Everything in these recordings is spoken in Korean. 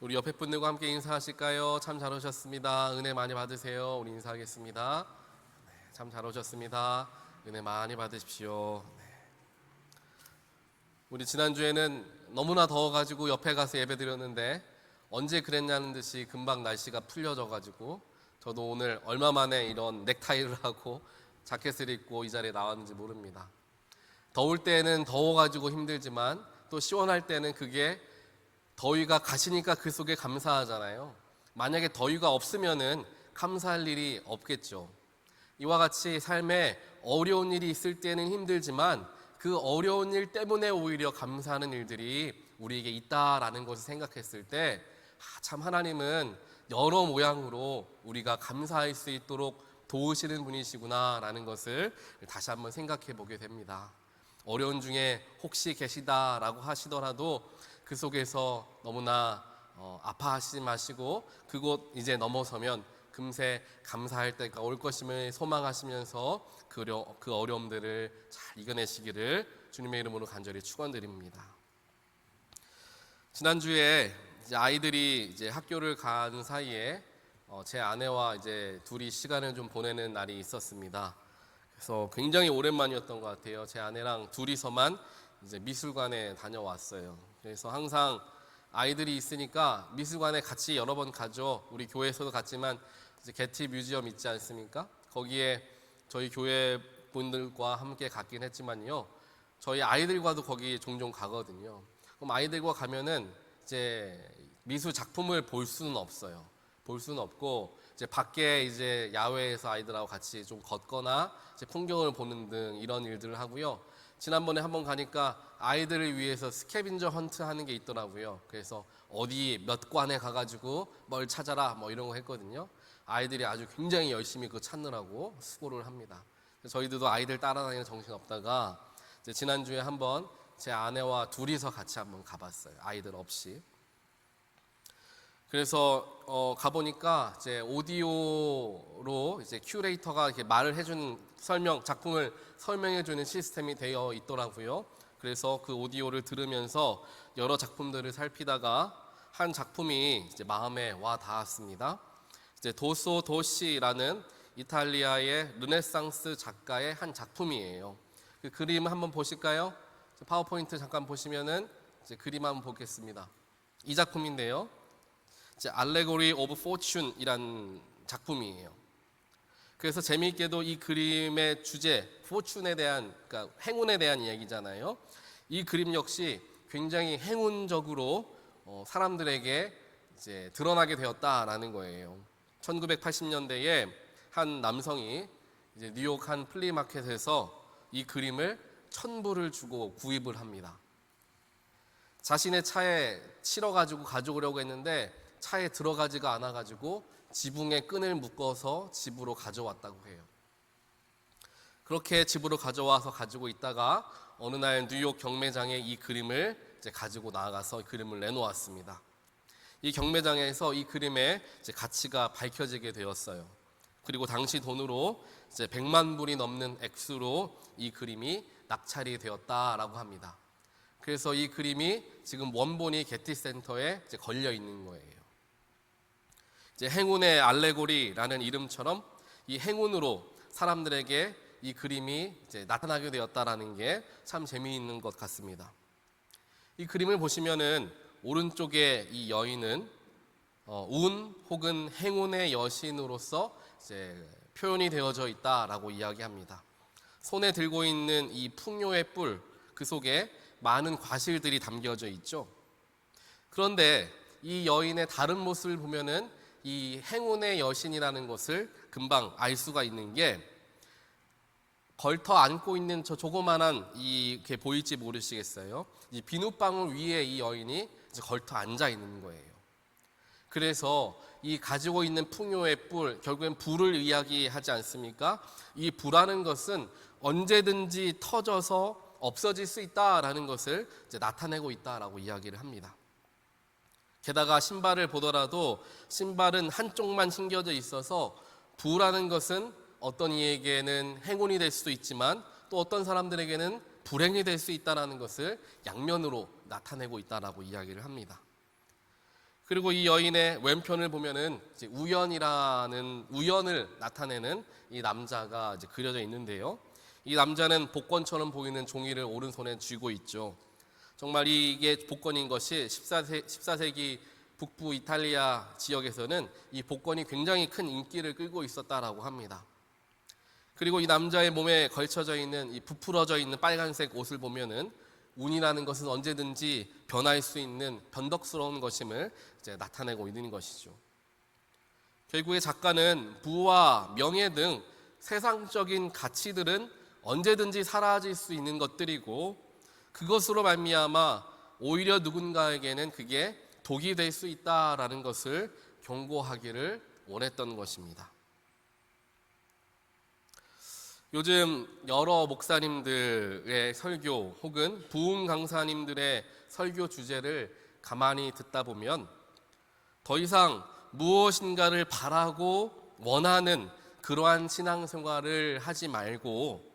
우리 옆에 분들과 함께 인사하실까요? 참 잘 오셨습니다. 은혜 많이 받으세요. 우리 인사하겠습니다. 참 잘 오셨습니다. 은혜 많이 받으십시오. 우리 지난주에는 너무나 더워가지고 옆에 가서 예배 드렸는데 언제 그랬냐는 듯이 금방 날씨가 풀려져가지고 저도 오늘 얼마 만에 이런 넥타이를 하고 자켓을 입고 이 자리에 나왔는지 모릅니다. 더울 때는 더워가지고 힘들지만 또 시원할 때는 그게 더위가 가시니까 그 속에 감사하잖아요. 만약에 더위가 없으면은 감사할 일이 없겠죠. 이와 같이 삶에 어려운 일이 있을 때는 힘들지만 그 어려운 일 때문에 오히려 감사하는 일들이 우리에게 있다라는 것을 생각했을 때 참 하나님은 여러 모양으로 우리가 감사할 수 있도록 도우시는 분이시구나라는 것을 다시 한번 생각해 보게 됩니다. 어려운 중에 혹시 계시다라고 하시더라도 그 속에서 너무나 아파하시지 마시고 그곳 이제 넘어서면 금세 감사할 때가 올 것임을 소망하시면서 그 어려움들을 잘 이겨내시기를 주님의 이름으로 간절히 축원드립니다. 지난주에 이제 아이들이 이제 학교를 가는 사이에 제 아내와 이제 둘이 시간을 좀 보내는 날이 있었습니다. 그래서 굉장히 오랜만이었던 것 같아요. 제 아내랑 둘이서만 이제 미술관에 다녀왔어요. 그래서 항상 아이들이 있으니까 미술관에 같이 여러 번 가죠. 우리 교회에서도 갔지만 이제 게티 뮤지엄 있지 않습니까? 거기에 저희 교회 분들과 함께 갔긴 했지만요. 저희 아이들과도 거기 종종 가거든요. 그럼 아이들과 가면은 이제 미술 작품을 볼 수는 없어요. 볼 수는 없고 이제 밖에 이제 야외에서 아이들하고 같이 좀 걷거나 이제 풍경을 보는 등 이런 일들을 하고요. 지난번에 한번 가니까 아이들을 위해서 스캐빈저 헌트 하는 게 있더라고요. 그래서 어디 몇 관에 가가지고 뭘 찾아라 뭐 이런 거 했거든요. 아이들이 아주 굉장히 열심히 그거 찾느라고 수고를 합니다. 저희들도 아이들 따라다니는 정신 없다가 이제 지난주에 한번 제 아내와 둘이서 같이 한번 가봤어요. 아이들 없이. 그래서 가보니까 이제 오디오로 이제 큐레이터가 이렇게 말을 해주는 작품을 설명해주는 시스템이 되어 있더라고요. 그래서 그 오디오를 들으면서 여러 작품들을 살피다가 한 작품이 이제 마음에 와 닿았습니다. 이제 도소 도시라는 이탈리아의 르네상스 작가의 한 작품이에요. 그 그림 한번 보실까요? 파워포인트 잠깐 보시면은 이제 그림 한번 보겠습니다. 이 작품인데요. 이제 Allegory of Fortune이란 작품이에요. 그래서 재미있게도 이 그림의 주제, 포춘에 대한, 그러니까 행운에 대한 이야기잖아요. 이 그림 역시 굉장히 행운적으로 사람들에게 이제 드러나게 되었다라는 거예요. 1980년대에 한 남성이 이제 뉴욕 한 플리마켓에서 이 그림을 1,000불을 주고 구입을 합니다. 자신의 차에 실어가지고 가져오려고 했는데 차에 들어가지가 않아가지고 지붕에 끈을 묶어서 집으로 가져왔다고 해요. 그렇게 집으로 가져와서 가지고 있다가 어느 날 뉴욕 경매장에 이 그림을 이제 가지고 나가서 그림을 내놓았습니다. 이 경매장에서 이 그림의 이제 가치가 밝혀지게 되었어요. 그리고 당시 돈으로 이제 100만 불이 넘는 액수로 이 그림이 낙찰이 되었다라고 합니다. 그래서 이 그림이 지금 원본이 게티 센터에 이제 걸려 있는 거예요. 이제 행운의 알레고리라는 이름처럼 이 행운으로 사람들에게 이 그림이 이제 나타나게 되었다라는 게 참 재미있는 것 같습니다. 이 그림을 보시면은 오른쪽에 이 여인은 운 혹은 행운의 여신으로서 이제 표현이 되어져 있다라고 이야기합니다. 손에 들고 있는 이 풍요의 뿔, 그 속에 많은 과실들이 담겨져 있죠. 그런데 이 여인의 다른 모습을 보면은 이 행운의 여신이라는 것을 금방 알 수가 있는 게 걸터 안고 있는 저 조그만한 이게 보일지 모르시겠어요? 이 비눗방울 위에 이 여인이 이제 걸터 앉아 있는 거예요. 그래서 이 가지고 있는 풍요의 뿔, 결국엔 불을 이야기하지 않습니까? 이 불하는 것은 언제든지 터져서 없어질 수 있다라는 것을 이제 나타내고 있다라고 이야기를 합니다. 게다가 신발을 보더라도 신발은 한쪽만 신겨져 있어서 부라는 것은 어떤 이에게는 행운이 될 수도 있지만 또 어떤 사람들에게는 불행이 될 수 있다는 것을 양면으로 나타내고 있다라고 이야기를 합니다. 그리고 이 여인의 왼편을 보면은 이제 우연을 나타내는 이 남자가 이제 그려져 있는데요. 이 남자는 복권처럼 보이는 종이를 오른손에 쥐고 있죠. 정말 이게 복권인 것이 14세기 북부 이탈리아 지역에서는 이 복권이 굉장히 큰 인기를 끌고 있었다라고 합니다. 그리고 이 남자의 몸에 걸쳐져 있는 이 부풀어져 있는 빨간색 옷을 보면은 운이라는 것은 언제든지 변할 수 있는 변덕스러운 것임을 이제 나타내고 있는 것이죠. 결국에 작가는 부와 명예 등 세상적인 가치들은 언제든지 사라질 수 있는 것들이고 그것으로 말미암아 오히려 누군가에게는 그게 독이 될 수 있다라는 것을 경고하기를 원했던 것입니다. 요즘 여러 목사님들의 설교 혹은 부흥 강사님들의 설교 주제를 가만히 듣다 보면 더 이상 무엇인가를 바라고 원하는 그러한 신앙생활을 하지 말고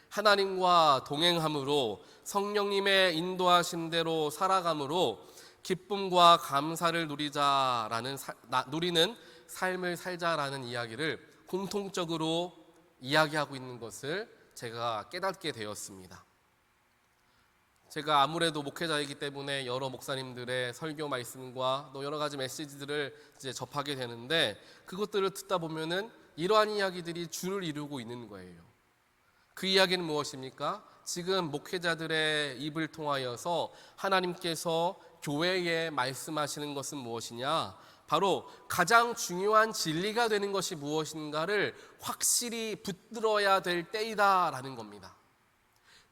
하나님과 동행함으로 성령님의 인도하신 대로 살아감으로 기쁨과 감사를 누리는 삶을 살자라는 이야기를 공통적으로 이야기하고 있는 것을 제가 깨닫게 되었습니다. 제가 아무래도 목회자이기 때문에 여러 목사님들의 설교 말씀과 또 여러 가지 메시지들을 이제 접하게 되는데 그것들을 듣다 보면은 이러한 이야기들이 줄을 이루고 있는 거예요. 그 이야기는 무엇입니까? 지금 목회자들의 입을 통하여서 하나님께서 교회에 말씀하시는 것은 무엇이냐? 바로 가장 중요한 진리가 되는 것이 무엇인가를 확실히 붙들어야 될 때이다라는 겁니다.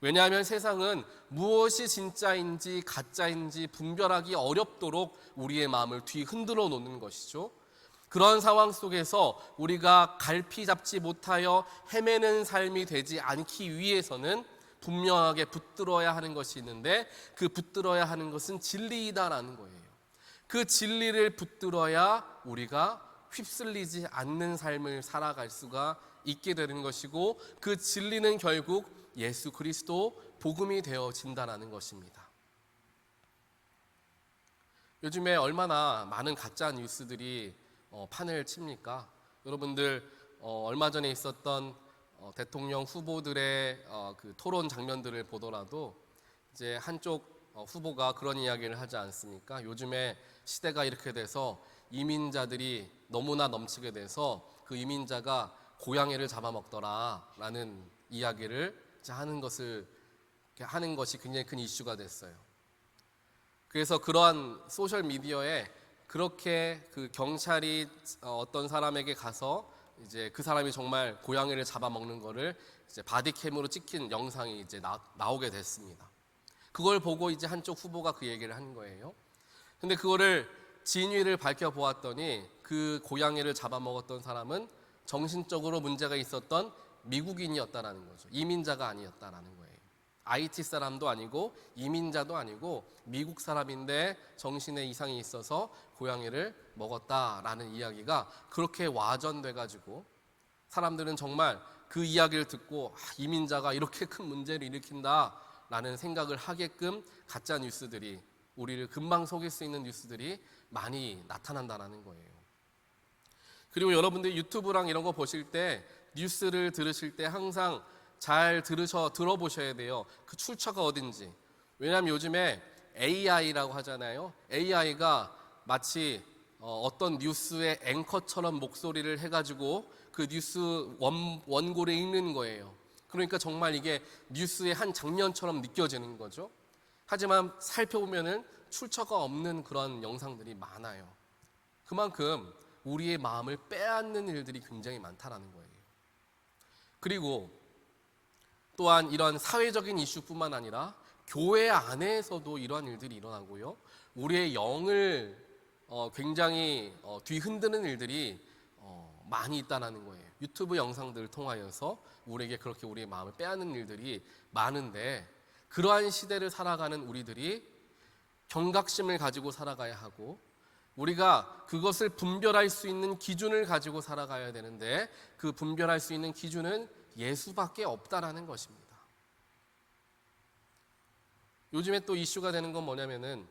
왜냐하면 세상은 무엇이 진짜인지 가짜인지 분별하기 어렵도록 우리의 마음을 뒤흔들어 놓는 것이죠. 그런 상황 속에서 우리가 갈피 잡지 못하여 헤매는 삶이 되지 않기 위해서는 분명하게 붙들어야 하는 것이 있는데 그 붙들어야 하는 것은 진리이다라는 거예요. 그 진리를 붙들어야 우리가 휩쓸리지 않는 삶을 살아갈 수가 있게 되는 것이고 그 진리는 결국 예수 그리스도 복음이 되어진다는 것입니다. 요즘에 얼마나 많은 가짜 뉴스들이 판을 칩니까? 여러분들 얼마 전에 있었던 대통령 후보들의 그 토론 장면들을 보더라도 이제 한쪽 후보가 그런 이야기를 하지 않습니까? 요즘에 시대가 이렇게 돼서 이민자들이 너무나 넘치게 돼서 그 이민자가 고양이를 잡아먹더라라는 이야기를 하는 것이 굉장히 큰 이슈가 됐어요. 그래서 그러한 소셜 미디어에 그렇게 그 경찰이 어떤 사람에게 가서 이제 그 사람이 정말 고양이를 잡아먹는 거를 이제 바디캠으로 찍힌 영상이 이제 나오게 됐습니다. 그걸 보고 이제 한쪽 후보가 그 얘기를 한 거예요. 근데 그거를 진위를 밝혀보았더니 그 고양이를 잡아먹었던 사람은 정신적으로 문제가 있었던 미국인이었다라는 거죠. 이민자가 아니었다라는 거예요. IT 사람도 아니고 이민자도 아니고 미국 사람인데 정신에 이상이 있어서 고양이를 먹었다라는 이야기가 그렇게 와전돼가지고 사람들은 정말 그 이야기를 듣고 이민자가 이렇게 큰 문제를 일으킨다라는 생각을 하게끔 가짜 뉴스들이 우리를 금방 속일 수 있는 뉴스들이 많이 나타난다는 거예요. 그리고 여러분들 유튜브랑 이런 거 보실 때 뉴스를 들으실 때 항상 잘 들어보셔야 돼요. 그 출처가 어딘지. 왜냐하면 요즘에 AI라고 하잖아요. AI가 마치 어떤 뉴스의 앵커처럼 목소리를 해가지고 그 뉴스 원고를 읽는 거예요. 그러니까 정말 이게 뉴스의 한 장면처럼 느껴지는 거죠. 하지만 살펴보면은 출처가 없는 그런 영상들이 많아요. 그만큼 우리의 마음을 빼앗는 일들이 굉장히 많다라는 거예요. 그리고 또한 이런 사회적인 이슈뿐만 아니라 교회 안에서도 이러한 일들이 일어나고요. 우리의 영을 굉장히 뒤흔드는 일들이 많이 있다는 거예요. 유튜브 영상들을 통하여서 우리에게 그렇게 우리의 마음을 빼앗는 일들이 많은데 그러한 시대를 살아가는 우리들이 경각심을 가지고 살아가야 하고 우리가 그것을 분별할 수 있는 기준을 가지고 살아가야 되는데 그 분별할 수 있는 기준은 예수밖에 없다라는 것입니다. 요즘에 또 이슈가 되는 건 뭐냐면은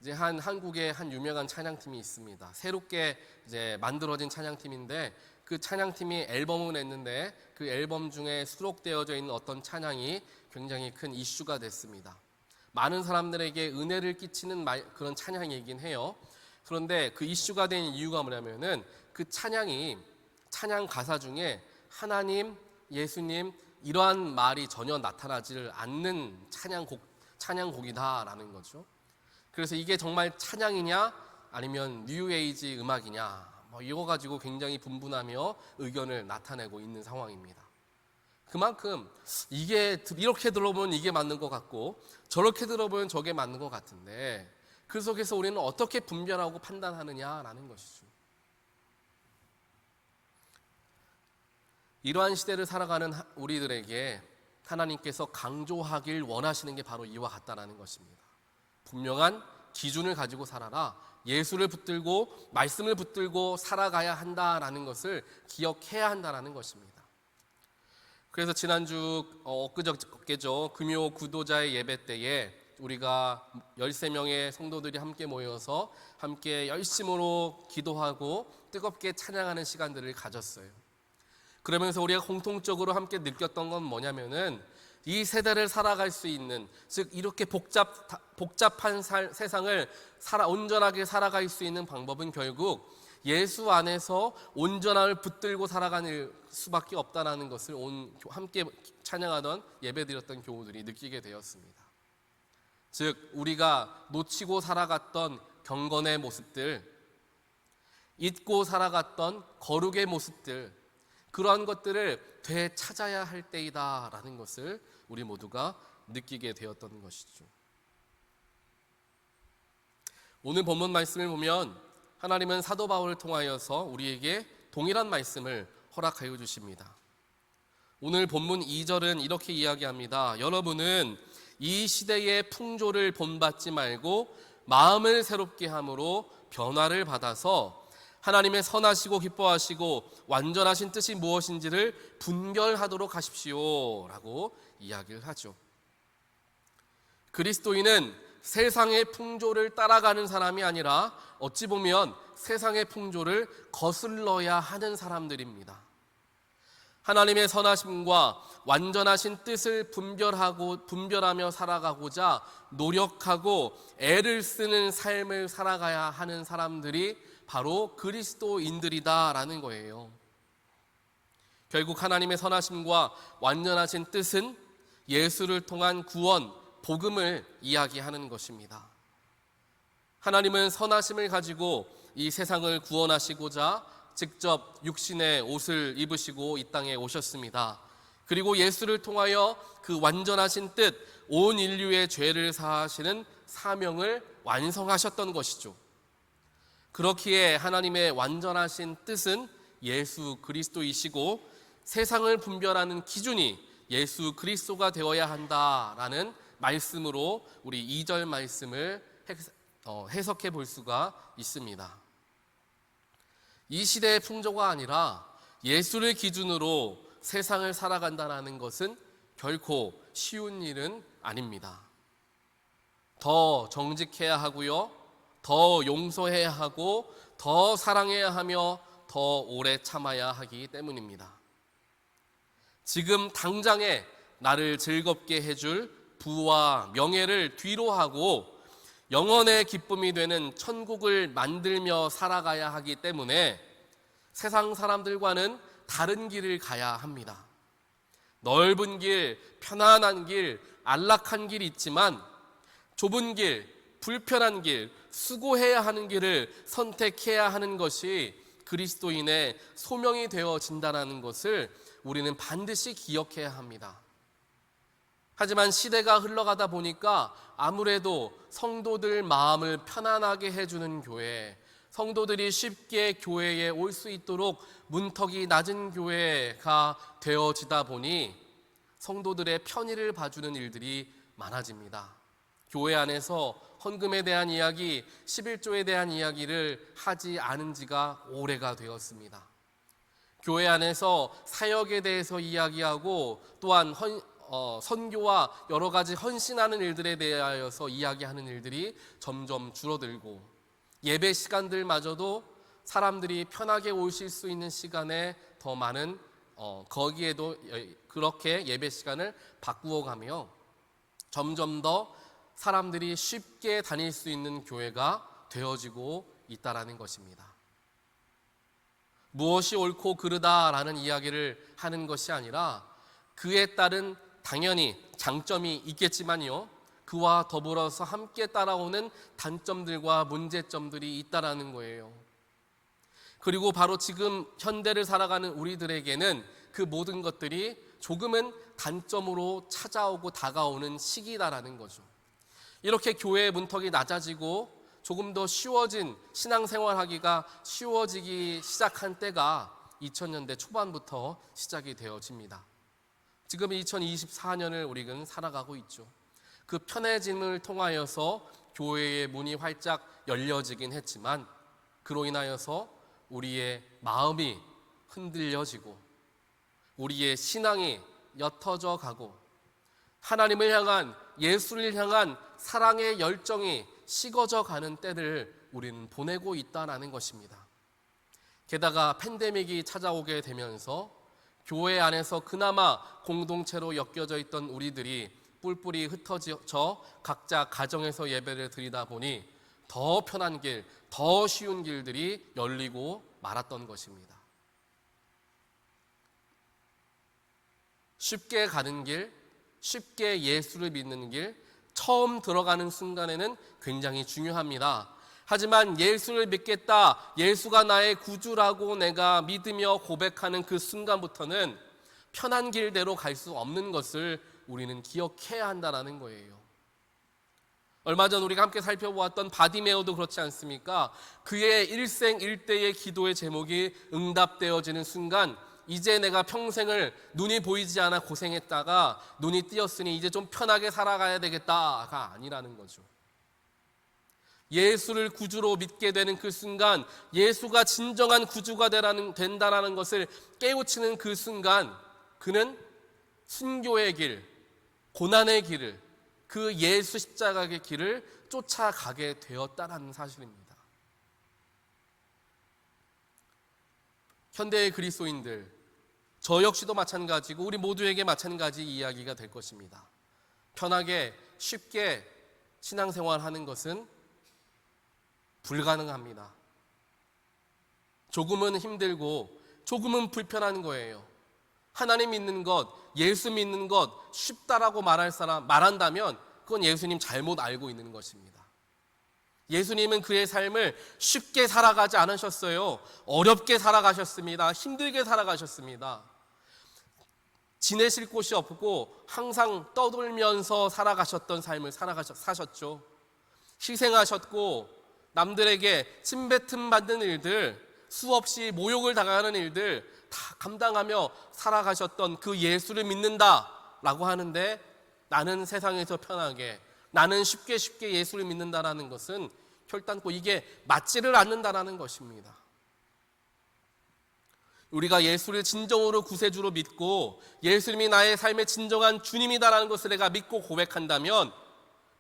이제 한국의 한 유명한 찬양팀이 있습니다. 새롭게 이제 만들어진 찬양팀인데 그 찬양팀이 앨범을 냈는데 그 앨범 중에 수록되어져 있는 어떤 찬양이 굉장히 큰 이슈가 됐습니다. 많은 사람들에게 은혜를 끼치는 그런 찬양이긴 해요. 그런데 그 이슈가 된 이유가 뭐냐면은 그 찬양 가사 중에 하나님, 예수님 이러한 말이 전혀 나타나지를 않는 찬양곡이다라는 거죠. 그래서 이게 정말 찬양이냐 아니면 뉴에이지 음악이냐 이거 가지고 굉장히 분분하며 의견을 나타내고 있는 상황입니다. 그만큼 이게 이렇게 들어보면 이게 맞는 것 같고 저렇게 들어보면 저게 맞는 것 같은데 그 속에서 우리는 어떻게 분별하고 판단하느냐라는 것이죠. 이러한 시대를 살아가는 우리들에게 하나님께서 강조하길 원하시는 게 바로 이와 같다라는 것입니다. 분명한 기준을 가지고 살아라. 예수를 붙들고 말씀을 붙들고 살아가야 한다라는 것을 기억해야 한다라는 것입니다. 그래서 지난주 엊그저께죠. 금요 구도자의 예배 때에 우리가 13명의 성도들이 함께 모여서 함께 열심으로 기도하고 뜨겁게 찬양하는 시간들을 가졌어요. 그러면서 우리가 공통적으로 함께 느꼈던 건 뭐냐면은 이 세대를 살아갈 수 있는, 즉 이렇게 복잡한 세상을 온전하게 살아갈 수 있는 방법은 결국 예수 안에서 온전함을 붙들고 살아가는 수밖에 없다는 것을 함께 찬양하던 예배드렸던 교우들이 느끼게 되었습니다. 즉 우리가 놓치고 살아갔던 경건의 모습들, 잊고 살아갔던 거룩의 모습들, 그러한 것들을 되찾아야 할 때이다라는 것을 우리 모두가 느끼게 되었던 것이죠. 오늘 본문 말씀을 보면 하나님은 사도 바울을 통하여서 우리에게 동일한 말씀을 허락하여 주십니다. 오늘 본문 2절은 이렇게 이야기합니다. 여러분은 이 시대의 풍조를 본받지 말고 마음을 새롭게 함으로 변화를 받아서 하나님의 선하시고 기뻐하시고 완전하신 뜻이 무엇인지를 분별하도록 하십시오 라고 이야기를 하죠. 그리스도인은 세상의 풍조를 따라가는 사람이 아니라 어찌 보면 세상의 풍조를 거슬러야 하는 사람들입니다. 하나님의 선하심과 완전하신 뜻을 분별하며 살아가고자 노력하고 애를 쓰는 삶을 살아가야 하는 사람들이 바로 그리스도인들이다라는 거예요. 결국 하나님의 선하심과 완전하신 뜻은 예수를 통한 구원, 복음을 이야기하는 것입니다. 하나님은 선하심을 가지고 이 세상을 구원하시고자 직접 육신의 옷을 입으시고 이 땅에 오셨습니다. 그리고 예수를 통하여 그 완전하신 뜻, 온 인류의 죄를 사하시는 사명을 완성하셨던 것이죠. 그렇기에 하나님의 완전하신 뜻은 예수 그리스도이시고 세상을 분별하는 기준이 예수 그리스도가 되어야 한다라는 말씀으로 우리 2절 말씀을 해석해 볼 수가 있습니다. 이 시대의 풍조가 아니라 예수를 기준으로 세상을 살아간다는 것은 결코 쉬운 일은 아닙니다. 더 정직해야 하고요, 더 용서해야 하고 더 사랑해야 하며 더 오래 참아야 하기 때문입니다. 지금 당장에 나를 즐겁게 해줄 부와 명예를 뒤로 하고 영원의 기쁨이 되는 천국을 만들며 살아가야 하기 때문에 세상 사람들과는 다른 길을 가야 합니다. 넓은 길, 편안한 길, 안락한 길이 있지만 좁은 길, 불편한 길, 수고해야 하는 길을 선택해야 하는 것이 그리스도인의 소명이 되어진다는 것을 우리는 반드시 기억해야 합니다. 하지만 시대가 흘러가다 보니까 아무래도 성도들 마음을 편안하게 해주는 교회, 성도들이 쉽게 교회에 올 수 있도록 문턱이 낮은 교회가 되어지다 보니 성도들의 편의를 봐주는 일들이 많아집니다. 교회 안에서 헌금에 대한 이야기, 11조에 대한 이야기를 하지 않은 지가 오래가 되었습니다. 교회 안에서 사역에 대해서 이야기하고 또한 선교와 여러 가지 헌신하는 일들에 대하여서 이야기하는 일들이 점점 줄어들고, 예배 시간들마저도 사람들이 편하게 오실 수 있는 시간에 더 많은 거기에도 그렇게 예배 시간을 바꾸어 가며 점점 더 사람들이 쉽게 다닐 수 있는 교회가 되어지고 있다라는 것입니다. 무엇이 옳고 그르다라는 이야기를 하는 것이 아니라 그에 따른 당연히 장점이 있겠지만요, 그와 더불어서 함께 따라오는 단점들과 문제점들이 있다라는 거예요. 그리고 바로 지금 현대를 살아가는 우리들에게는 그 모든 것들이 조금은 단점으로 찾아오고 다가오는 시기다라는 거죠. 이렇게 교회의 문턱이 낮아지고 조금 더 쉬워진 신앙생활하기가 쉬워지기 시작한 때가 2000년대 초반부터 시작이 되어집니다. 지금 2024년을 우리는 살아가고 있죠. 그 편해짐을 통하여서 교회의 문이 활짝 열려지긴 했지만, 그로 인하여서 우리의 마음이 흔들려지고 우리의 신앙이 옅어져 가고 하나님을 향한, 예수를 향한 사랑의 열정이 식어져 가는 때를 우리는 보내고 있다는 것입니다. 게다가 팬데믹이 찾아오게 되면서 교회 안에서 그나마 공동체로 엮여져 있던 우리들이 뿔뿔이 흩어져 각자 가정에서 예배를 드리다 보니 더 편한 길, 더 쉬운 길들이 열리고 말았던 것입니다. 쉽게 가는 길, 쉽게 예수를 믿는 길, 처음 들어가는 순간에는 굉장히 중요합니다. 하지만 예수를 믿겠다, 예수가 나의 구주라고 내가 믿으며 고백하는 그 순간부터는 편한 길대로 갈 수 없는 것을 우리는 기억해야 한다는 거예요. 얼마 전 우리가 함께 살펴보았던 바디메오도 그렇지 않습니까? 그의 일생일대의 기도의 제목이 응답되어지는 순간, 이제 내가 평생을 눈이 보이지 않아 고생했다가 눈이 띄었으니 이제 좀 편하게 살아가야 되겠다가 아니라는 거죠. 예수를 구주로 믿게 되는 그 순간, 예수가 진정한 구주가 된다라는 것을 깨우치는 그 순간, 그는 순교의 길, 고난의 길을, 그 예수 십자가의 길을 쫓아가게 되었다라는 사실입니다. 현대의 그리스도인들, 저 역시도 마찬가지고 우리 모두에게 마찬가지 이야기가 될 것입니다. 편하게 쉽게 신앙생활하는 것은 불가능합니다. 조금은 힘들고 조금은 불편한 거예요. 하나님 믿는 것, 예수 믿는 것 쉽다라고 말한다면 그건 예수님 잘못 알고 있는 것입니다. 예수님은 그의 삶을 쉽게 살아가지 않으셨어요. 어렵게 살아가셨습니다. 힘들게 살아가셨습니다. 지내실 곳이 없고 항상 떠돌면서 살아가셨던 삶을 사셨죠. 희생하셨고 남들에게 침뱉음 받는 일들, 수없이 모욕을 당하는 일들 다 감당하며 살아가셨던 그 예수를 믿는다라고 하는데, 나는 세상에서 편하게, 나는 쉽게 예수를 믿는다라는 것은 결단코 이게 맞지를 않는다라는 것입니다. 우리가 예수를 진정으로 구세주로 믿고 예수님이 나의 삶의 진정한 주님이다라는 것을 내가 믿고 고백한다면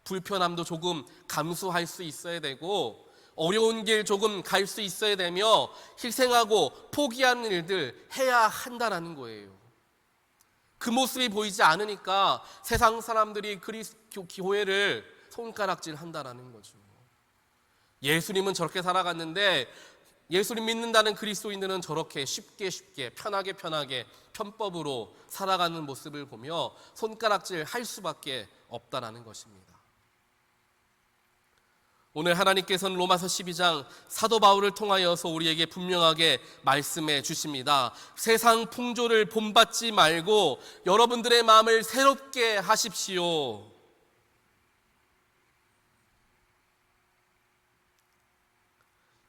불편함도 조금 감수할 수 있어야 되고, 어려운 길 조금 갈 수 있어야 되며, 희생하고 포기하는 일들 해야 한다라는 거예요. 그 모습이 보이지 않으니까 세상 사람들이 교회를 손가락질 한다라는 거죠. 예수님은 저렇게 살아갔는데 예수님 믿는다는 그리스도인들은 저렇게 쉽게 편하게 편법으로 살아가는 모습을 보며 손가락질 할 수밖에 없다라는 것입니다. 오늘 하나님께서는 로마서 12장 사도 바울을 통하여서 우리에게 분명하게 말씀해 주십니다. 세상 풍조를 본받지 말고 여러분들의 마음을 새롭게 하십시오.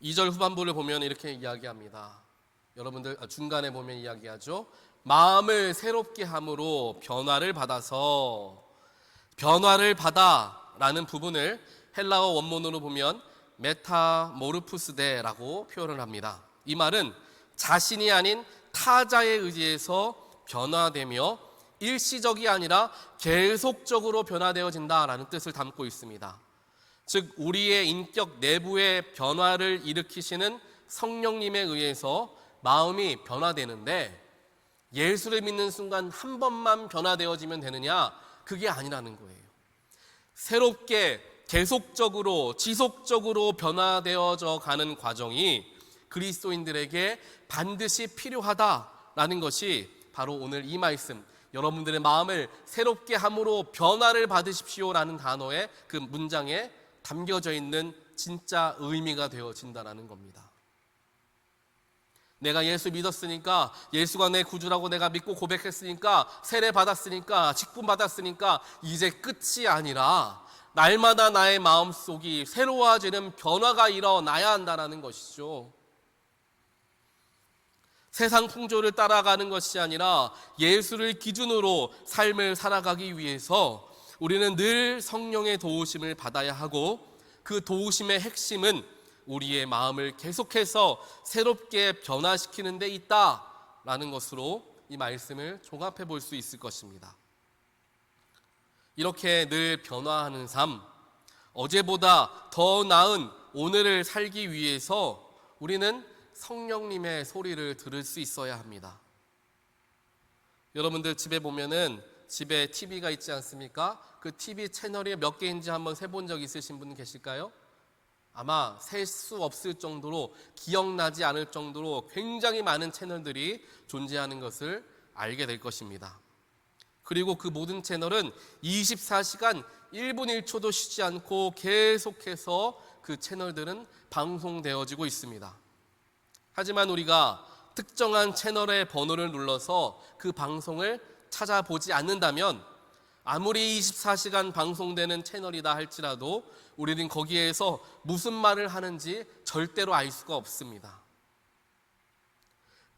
이 절 후반부를 보면 이렇게 이야기합니다. 여러분들 중간에 보면 이야기하죠. 마음을 새롭게 함으로 변화를 받아라는 부분을 헬라어 원문으로 보면 메타모르푸스데라고 표현을 합니다. 이 말은 자신이 아닌 타자에 의지해서 변화되며 일시적이 아니라 계속적으로 변화되어진다라는 뜻을 담고 있습니다. 즉 우리의 인격 내부의 변화를 일으키시는 성령님에 의해서 마음이 변화되는데, 예수를 믿는 순간 한 번만 변화되어지면 되느냐? 그게 아니라는 거예요. 새롭게 계속적으로 지속적으로 변화되어져 가는 과정이 그리스도인들에게 반드시 필요하다라는 것이 바로 오늘 이 말씀, 여러분들의 마음을 새롭게 함으로 변화를 받으십시오라는 단어의 그 문장에 담겨져 있는 진짜 의미가 되어진다는 겁니다. 내가 예수 믿었으니까, 예수가 내 구주라고 내가 믿고 고백했으니까, 세례 받았으니까, 직분 받았으니까 이제 끝이 아니라 날마다 나의 마음속이 새로워지는 변화가 일어나야 한다는 것이죠. 세상 풍조를 따라가는 것이 아니라 예수를 기준으로 삶을 살아가기 위해서 우리는 늘 성령의 도우심을 받아야 하고, 그 도우심의 핵심은 우리의 마음을 계속해서 새롭게 변화시키는 데 있다라는 것으로 이 말씀을 종합해 볼 수 있을 것입니다. 이렇게 늘 변화하는 삶, 어제보다 더 나은 오늘을 살기 위해서 우리는 성령님의 소리를 들을 수 있어야 합니다. 여러분들 집에 보면은 집에 TV가 있지 않습니까? 그 TV 채널이 몇 개인지 한번 세본 적 있으신 분 계실까요? 아마 셀 수 없을 정도로, 기억나지 않을 정도로 굉장히 많은 채널들이 존재하는 것을 알게 될 것입니다. 그리고 그 모든 채널은 24시간 1분 1초도 쉬지 않고 계속해서 그 채널들은 방송되어지고 있습니다. 하지만 우리가 특정한 채널의 번호를 눌러서 그 방송을 찾아보지 않는다면, 아무리 24시간 방송되는 채널이다 할지라도 우리는 거기에서 무슨 말을 하는지 절대로 알 수가 없습니다.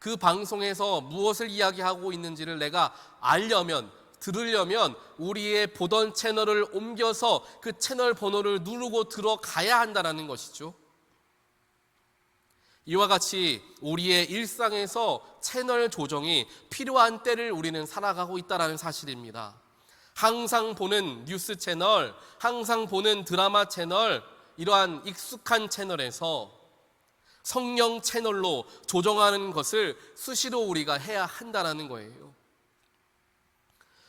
그 방송에서 무엇을 이야기하고 있는지를 내가 알려면, 들으려면 우리의 보던 채널을 옮겨서 그 채널 번호를 누르고 들어가야 한다는 것이죠. 이와 같이 우리의 일상에서 채널 조정이 필요한 때를 우리는 살아가고 있다는 사실입니다. 항상 보는 뉴스 채널, 항상 보는 드라마 채널, 이러한 익숙한 채널에서 성령 채널로 조정하는 것을 수시로 우리가 해야 한다는 거예요.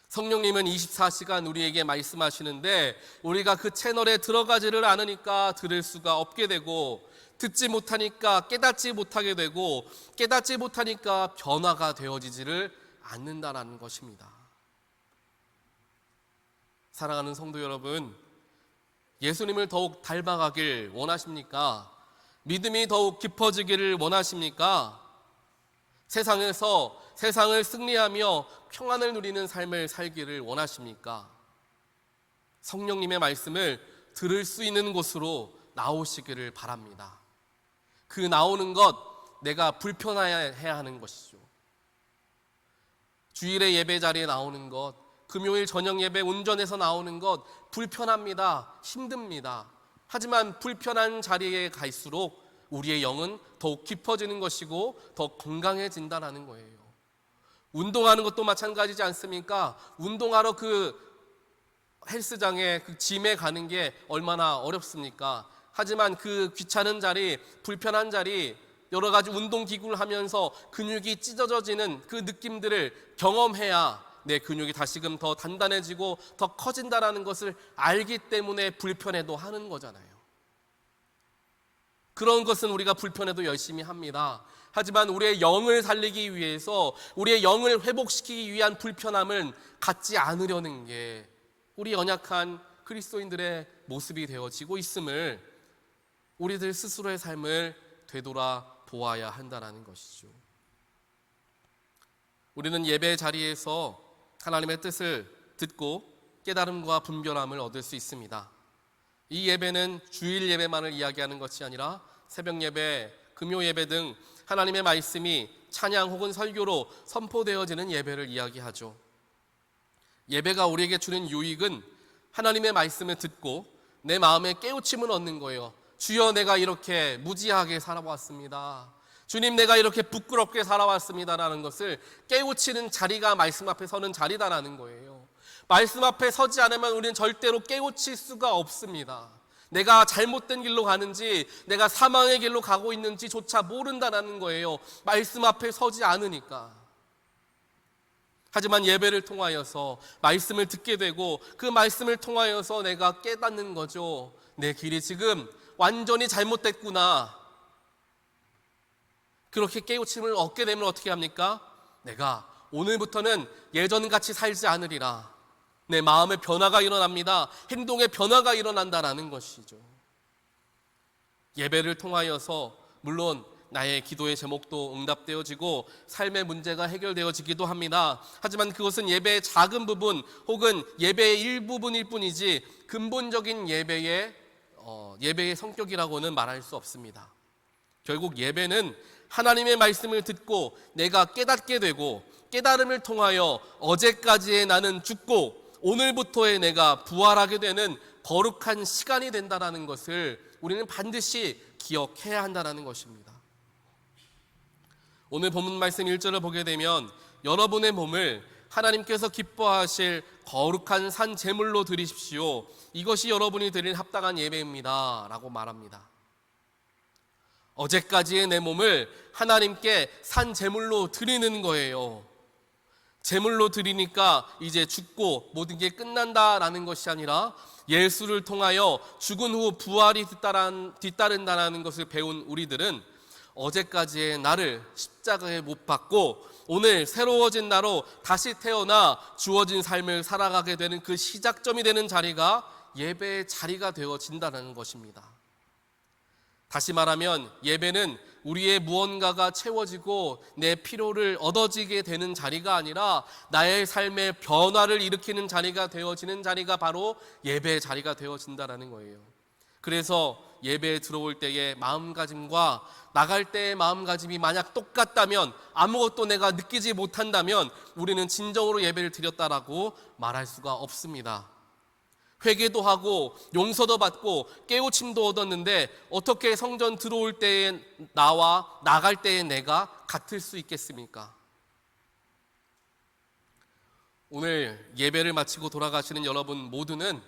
성령님은 24시간 우리에게 말씀하시는데, 우리가 그 채널에 들어가지를 않으니까 들을 수가 없게 되고, 듣지 못하니까 깨닫지 못하게 되고, 깨닫지 못하니까 변화가 되어지지를 않는다는 것입니다. 사랑하는 성도 여러분, 예수님을 더욱 닮아가길 원하십니까? 믿음이 더욱 깊어지기를 원하십니까? 세상에서 세상을 승리하며 평안을 누리는 삶을 살기를 원하십니까? 성령님의 말씀을 들을 수 있는 곳으로 나오시기를 바랍니다. 그 나오는 것, 내가 불편해야 하는 것이죠. 주일의 예배 자리에 나오는 것, 금요일 저녁 예배 운전해서 나오는 것 불편합니다. 힘듭니다. 하지만 불편한 자리에 갈수록 우리의 영은 더욱 깊어지는 것이고 더 건강해진다는 거예요. 운동하는 것도 마찬가지지 않습니까? 운동하러 그 헬스장에, 그 짐에 가는 게 얼마나 어렵습니까? 하지만 그 귀찮은 자리, 불편한 자리, 여러 가지 운동기구를 하면서 근육이 찢어지는 그 느낌들을 경험해야 내 근육이 다시금 더 단단해지고 더 커진다는 것을 알기 때문에 불편해도 하는 거잖아요. 그런 것은 우리가 불편해도 열심히 합니다. 하지만 우리의 영을 살리기 위해서, 우리의 영을 회복시키기 위한 불편함은 갖지 않으려는 게 우리 연약한 그리스도인들의 모습이 되어지고 있음을 우리들 스스로의 삶을 되돌아보아야 한다는 것이죠. 우리는 예배 자리에서 하나님의 뜻을 듣고 깨달음과 분별함을 얻을 수 있습니다. 이 예배는 주일 예배만을 이야기하는 것이 아니라 새벽 예배, 금요 예배 등 하나님의 말씀이 찬양 혹은 설교로 선포되어지는 예배를 이야기하죠. 예배가 우리에게 주는 유익은 하나님의 말씀을 듣고 내 마음에 깨우침을 얻는 거예요. 주여, 내가 이렇게 무지하게 살아왔습니다. 주님, 내가 이렇게 부끄럽게 살아왔습니다라는 것을 깨우치는 자리가 말씀 앞에 서는 자리다라는 거예요. 말씀 앞에 서지 않으면 우리는 절대로 깨우칠 수가 없습니다. 내가 잘못된 길로 가는지 내가 사망의 길로 가고 있는지조차 모른다는 거예요. 말씀 앞에 서지 않으니까. 하지만 예배를 통하여서 말씀을 듣게 되고 그 말씀을 통하여서 내가 깨닫는 거죠. 내 길이 지금 완전히 잘못됐구나. 그렇게 깨우침을 얻게 되면 어떻게 합니까? 내가 오늘부터는 예전같이 살지 않으리라. 내 마음의 변화가 일어납니다. 행동의 변화가 일어난다라는 것이죠. 예배를 통하여서 물론 나의 기도의 제목도 응답되어지고 삶의 문제가 해결되어지기도 합니다. 하지만 그것은 예배의 작은 부분 혹은 예배의 일부분일 뿐이지 근본적인 예배의 성격이라고는 말할 수 없습니다. 결국 예배는 하나님의 말씀을 듣고 내가 깨닫게 되고 깨달음을 통하여 어제까지의 나는 죽고 오늘부터의 내가 부활하게 되는 거룩한 시간이 된다는 것을 우리는 반드시 기억해야 한다는 것입니다. 오늘 본문 말씀 1절을 보게 되면 여러분의 몸을 하나님께서 기뻐하실 거룩한 산 제물로 드리십시오. 이것이 여러분이 드릴 합당한 예배입니다 라고 말합니다. 어제까지의 내 몸을 하나님께 산 제물로 드리는 거예요. 제물로 드리니까 이제 죽고 모든 게 끝난다라는 것이 아니라 예수를 통하여 죽은 후 부활이 뒤따른다는 것을 배운 우리들은 어제까지의 나를 십자가에 못 박고 오늘 새로워진 나로 다시 태어나 주어진 삶을 살아가게 되는 그 시작점이 되는 자리가 예배의 자리가 되어진다는 것입니다. 다시 말하면 예배는 우리의 무언가가 채워지고 내 필요를 얻어지게 되는 자리가 아니라 나의 삶의 변화를 일으키는 자리가 되어지는 자리가 바로 예배의 자리가 되어진다는 거예요. 그래서 예배에 들어올 때의 마음가짐과 나갈 때의 마음가짐이 만약 똑같다면, 아무것도 내가 느끼지 못한다면 우리는 진정으로 예배를 드렸다라고 말할 수가 없습니다. 회개도 하고 용서도 받고 깨우침도 얻었는데 어떻게 성전 들어올 때의 나와 나갈 때의 내가 같을 수 있겠습니까? 오늘 예배를 마치고 돌아가시는 여러분 모두는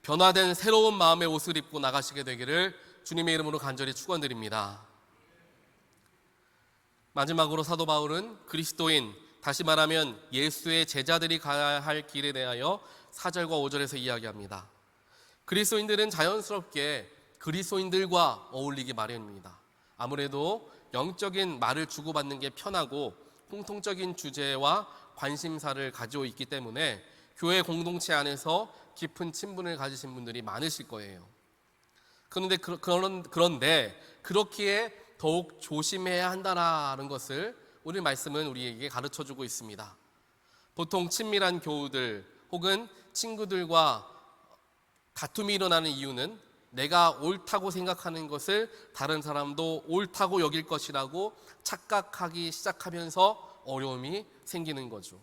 변화된 새로운 마음의 옷을 입고 나가시게 되기를 주님의 이름으로 간절히 축원드립니다. 마지막으로 사도 바울은 그리스도인, 다시 말하면 예수의 제자들이 가야 할 길에 대하여 4절과 5절에서 이야기합니다. 그리스도인들은 자연스럽게 그리스도인들과 어울리기 마련입니다. 아무래도 영적인 말을 주고받는 게 편하고 공통적인 주제와 관심사를 가지고 있기 때문에 교회 공동체 안에서 깊은 친분을 가지신 분들이 많으실 거예요. 그런데 그렇기에 더욱 조심해야 한다는 것을 오늘 말씀은 우리에게 가르쳐주고 있습니다. 보통 친밀한 교우들 혹은 친구들과 다툼이 일어나는 이유는 내가 옳다고 생각하는 것을 다른 사람도 옳다고 여길 것이라고 착각하기 시작하면서 어려움이 생기는 거죠.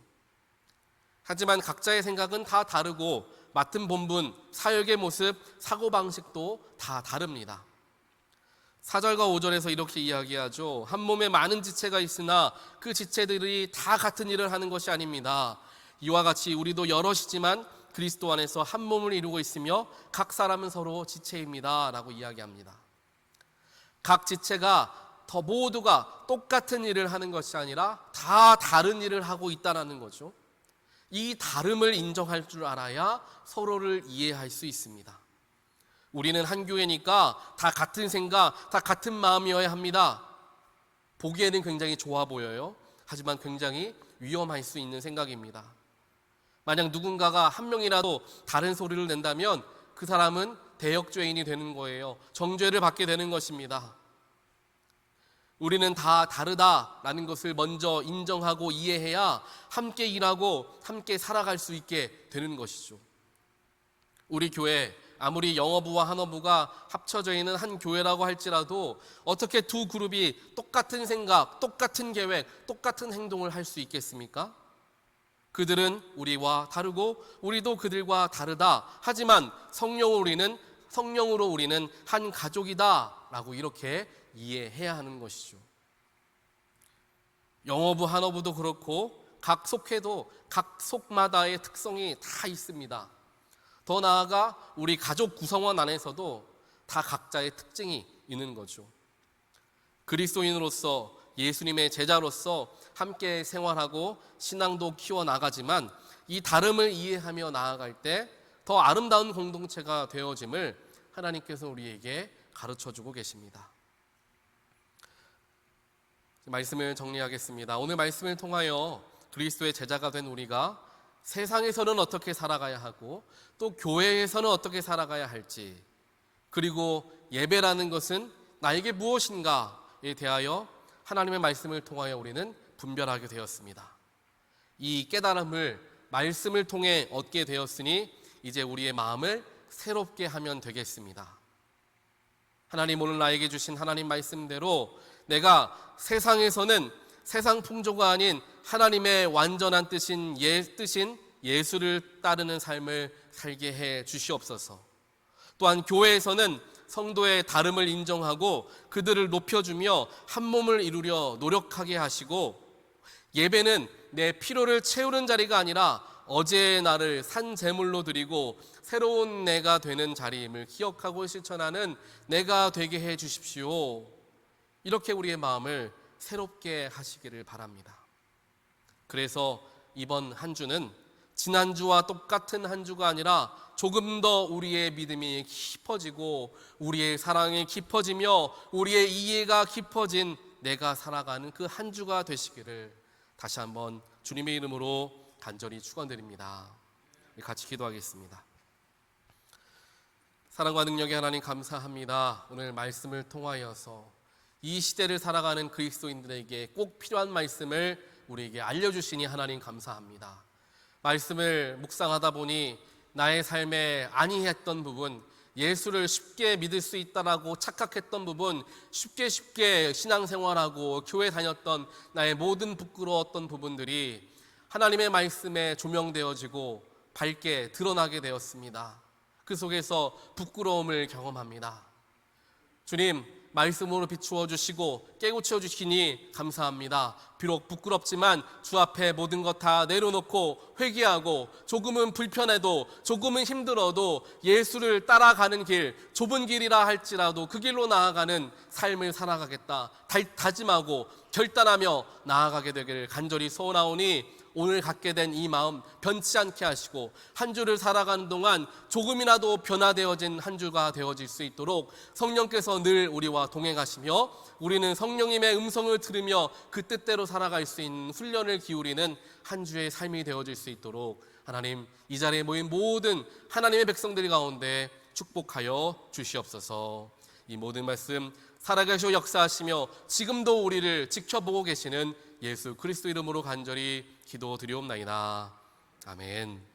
하지만 각자의 생각은 다 다르고 맡은 본분, 사역의 모습, 사고방식도 다 다릅니다. 4절과 5절에서 이렇게 이야기하죠. 한 몸에 많은 지체가 있으나 그 지체들이 다 같은 일을 하는 것이 아닙니다. 이와 같이 우리도 여럿이지만 그리스도 안에서 한 몸을 이루고 있으며 각 사람은 서로 지체입니다 라고 이야기합니다. 각 지체가 모두가 똑같은 일을 하는 것이 아니라 다 다른 일을 하고 있다는 거죠. 이 다름을 인정할 줄 알아야 서로를 이해할 수 있습니다. 우리는 한 교회니까 다 같은 생각, 다 같은 마음이어야 합니다. 보기에는 굉장히 좋아 보여요. 하지만 굉장히 위험할 수 있는 생각입니다. 만약 누군가가 한 명이라도 다른 소리를 낸다면 그 사람은 대역죄인이 되는 거예요. 정죄를 받게 되는 것입니다. 우리는 다 다르다라는 것을 먼저 인정하고 이해해야 함께 일하고 함께 살아갈 수 있게 되는 것이죠. 우리 교회 아무리 영어부와 한어부가 합쳐져 있는 한 교회라고 할지라도 어떻게 두 그룹이 똑같은 생각, 똑같은 계획, 똑같은 행동을 할 수 있겠습니까? 그들은 우리와 다르고 우리도 그들과 다르다. 하지만 성령으로 우리는 한 가족이다 라고 이렇게 이해해야 하는 것이죠. 영어부, 한어부도 그렇고 각 속해도 각 속마다의 특성이 다 있습니다. 더 나아가 우리 가족 구성원 안에서도 다 각자의 특징이 있는 거죠. 그리스도인으로서, 예수님의 제자로서 함께 생활하고 신앙도 키워나가지만 이 다름을 이해하며 나아갈 때 더 아름다운 공동체가 되어짐을 하나님께서 우리에게 가르쳐주고 계십니다. 말씀을 정리하겠습니다. 오늘 말씀을 통하여 그리스도의 제자가 된 우리가 세상에서는 어떻게 살아가야 하고 또 교회에서는 어떻게 살아가야 할지, 그리고 예배라는 것은 나에게 무엇인가에 대하여 하나님의 말씀을 통하여 우리는 분별하게 되었습니다. 이 깨달음을 말씀을 통해 얻게 되었으니 이제 우리의 마음을 새롭게 하면 되겠습니다. 하나님 오늘 나에게 주신 하나님 말씀대로 내가 세상에서는 세상 풍조가 아닌 하나님의 완전한 뜻인 예수를 따르는 삶을 살게 해 주시옵소서. 또한 교회에서는 성도의 다름을 인정하고 그들을 높여주며 한 몸을 이루려 노력하게 하시고, 예배는 내 필요를 채우는 자리가 아니라 어제의 나를 산 제물로 드리고 새로운 내가 되는 자리임을 기억하고 실천하는 내가 되게 해 주십시오. 이렇게 우리의 마음을 새롭게 하시기를 바랍니다. 그래서 이번 한 주는 지난주와 똑같은 한 주가 아니라 조금 더 우리의 믿음이 깊어지고 우리의 사랑이 깊어지며 우리의 이해가 깊어진 내가 살아가는 그 한 주가 되시기를 다시 한번 주님의 이름으로 간절히 축원드립니다. 같이 기도하겠습니다. 사랑과 능력의 하나님 감사합니다. 오늘 말씀을 통하여서 이 시대를 살아가는 그리스도인들에게 꼭 필요한 말씀을 우리에게 알려주시니 하나님 감사합니다. 말씀을 묵상하다 보니 나의 삶에 아니했던 부분, 예수를 쉽게 믿을 수 있다라고 착각했던 부분, 쉽게 신앙생활하고 교회 다녔던 나의 모든 부끄러웠던 부분들이 하나님의 말씀에 조명되어지고 밝게 드러나게 되었습니다. 그 속에서 부끄러움을 경험합니다. 주님, 말씀으로 비추어 주시고 깨우쳐 주시니 감사합니다. 비록 부끄럽지만 주 앞에 모든 것 다 내려놓고 회개하고 조금은 불편해도 조금은 힘들어도 예수를 따라가는 길, 좁은 길이라 할지라도 그 길로 나아가는 삶을 살아가겠다 다짐하고 결단하며 나아가게 되기를 간절히 소원하오니 오늘 갖게 된 이 마음 변치 않게 하시고 한 주를 살아가는 동안 조금이라도 변화되어진 한 주가 되어질 수 있도록 성령께서 늘 우리와 동행하시며 우리는 성령님의 음성을 들으며 그 뜻대로 살아갈 수 있는 훈련을 기울이는 한 주의 삶이 되어질 수 있도록 하나님, 이 자리에 모인 모든 하나님의 백성들 가운데 축복하여 주시옵소서. 이 모든 말씀 살아가시고 역사하시며 지금도 우리를 지켜보고 계시는 예수 그리스도 이름으로 간절히 기도드리옵나이다. 아멘.